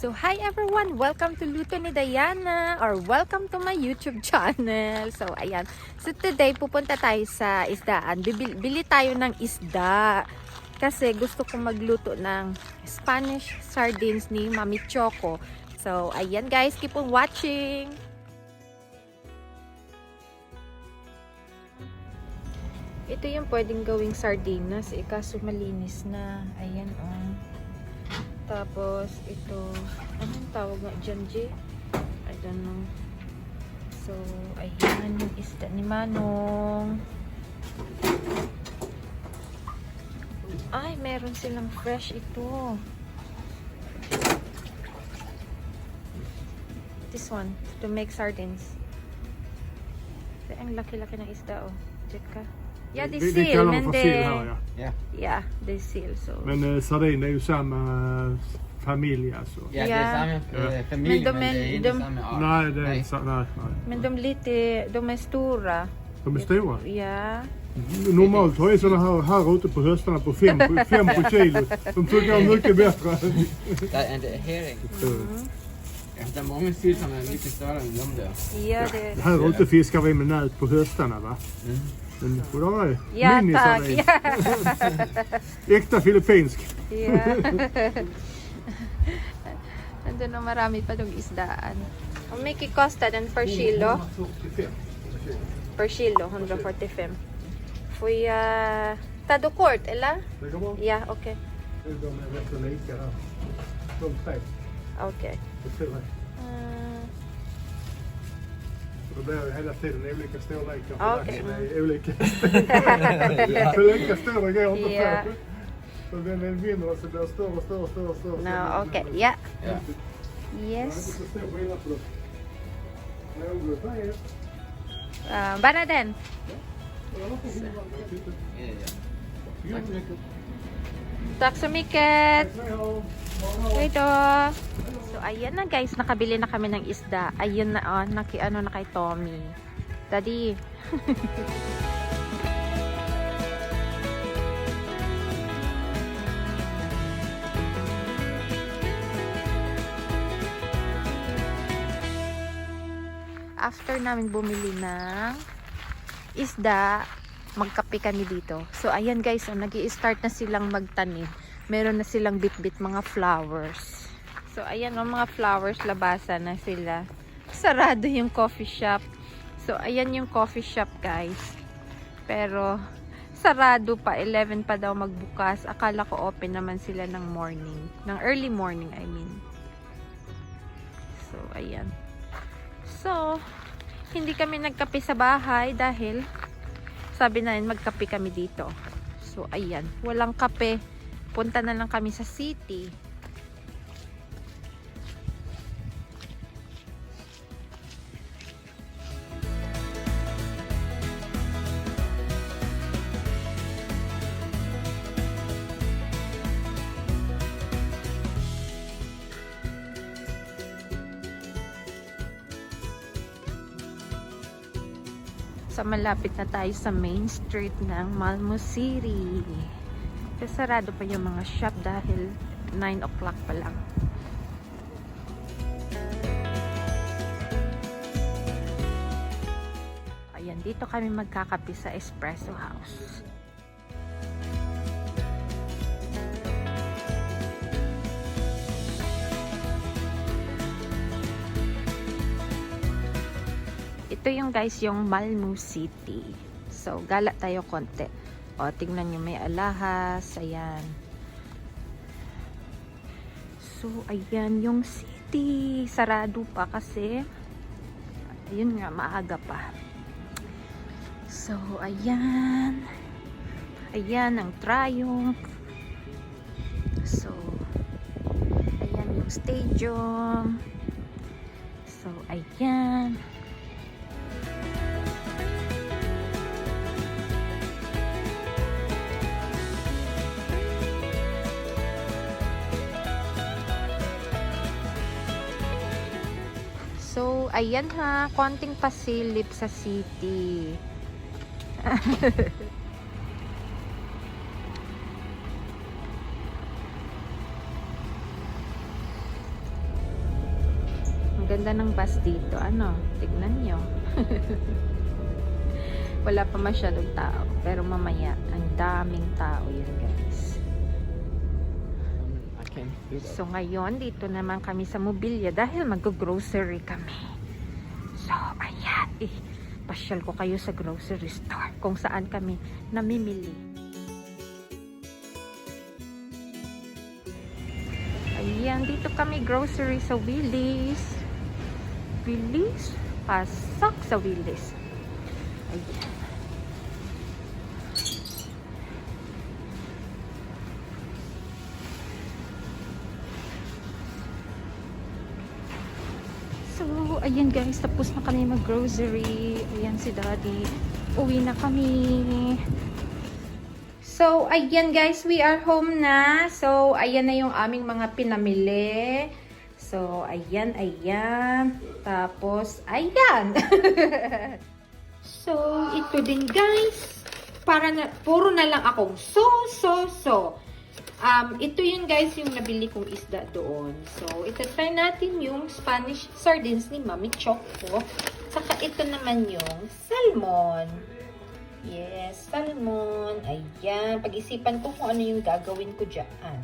So, hi everyone! Welcome to Luto ni Diana or welcome to my YouTube channel. So, ayan. So, today pupunta tayo sa isdaan. Bili tayo ng isda. Kasi gusto ko magluto ng Spanish sardines ni Mami Choco. So, ayan guys. Keep on watching! Ito yung pwedeng gawing sardinas. Kaso malinis na. Ayan oh. Tapos, ito, anong tawag nga dyan, G? I don't know. So, ayan yung isda ni Manong. Ay, meron silang fresh ito. This one, to make sardines. So, ang laki-laki ng isda, oh. Check ka. Ja, det är sill, men det... Här, ja. Ja, det är sill. Så. Men sardin är ju samma familj alltså. Ja, det är samma familj, men, det är inte samma art. Nej, det är inte nej. Men de är stora. De är stora? Ja. Normalt har jag sådana här ute på höstarna på 5 på kilo. De tycker jag är mycket bättre. Det är en hering. Det är många sill som är lite större än de där. Ja, det... Här ute fiskar vi med nät på höstarna, va? Men och då är Ja, tack. Ja. Äkta filippinsk. Ja. Nandun na marami pa dong isdaan. How mycket kostar den per kilo? Per kilo, 145. Får jag ta då kort, eller? Det går bra. Ja, okej. De är rätt så lika här. De tre. Okej. Det tror jag. Så det blir hela tiden olika storlekar på Okej. laxen är olika. För lika stora går inte Ja. på. Så den är mindre så blir det större. No, okej. Ja. Ja. Yes. Så stor skillnad på dem. Något mer. Bara den. Ja, ja. Tack så mycket. Tack så mycket. Hej då. So, ayan na guys. Nakabili na kami ng isda. Ayun na, oh. Ano na kay Tommy. Daddy. After namin bumili ng isda, magkape kami dito. So, ayan guys. Oh, nag-i-start na silang magtanim. Meron na silang bit-bit mga flowers. So, ayan o, mga flowers, labasan na sila. Sarado yung coffee shop. So, ayan yung coffee shop, guys. Pero, sarado pa. 11 pa daw magbukas. Akala ko open naman sila ng morning. Ng early morning, I mean. So, ayan. So, hindi kami nagkape sa bahay dahil sabi na rin magkape kami dito. So, ayan. Walang kape. Punta na lang kami sa city. So, malapit na tayo sa main street ng Malmo City. Sarado pa yung mga shop dahil 9 o'clock pa lang. Ayan, dito kami magkakape sa Espresso House. Ito yung guys, yung Malmo City. So, gala tayo konti. O, tingnan nyo, may alahas. Ayan. So, ayan yung city. Sarado pa kasi. Ayun nga, maaga pa. So, ayan. Ayan ang Triumph. So, ayan yung stadium. So, ayan. So, ayan ha, konting pasilip sa city. Ang ganda ng bus dito. Ano? Tignan nyo. Wala pa masyadong tao. Pero mamaya, ang daming tao yan, guys. I can't do that. So, ngayon, dito naman kami sa mobilya dahil mag-grocery kami. So, ayan. Pasyal ko kayo sa grocery store kung saan kami namimili. Ayan, dito kami grocery sa Willis. Willis? Pasok sa Willis. Ayan. So, ayan guys, tapos na kami mag-grocery. Ayan si Daddy. Uwi na kami. So, ayan guys, we are home na. So, ayan na yung aming mga pinamili. So, ayan, ayan. Tapos, ayan. So, ito din guys. Puro na lang akong so. Ito yun guys, yung nabili kong isda doon. So, ito-try natin yung Spanish sardines ni Mami Choco. Saka ito naman yung salmon. Yes, salmon. Ayan. Pag-isipan ko kung ano yung gagawin ko dyan.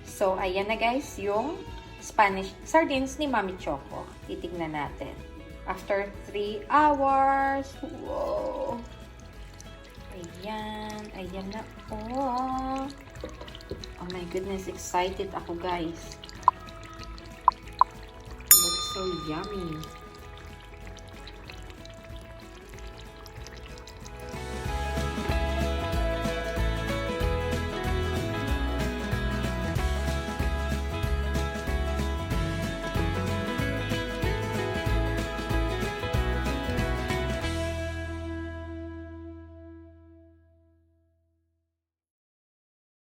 So, ayan na guys, yung Spanish sardines ni Mami Choco. Titignan natin. After 3 hours. Wow. Ayan. Ayan na po. Oh my goodness. Excited ako guys. Looks so yummy.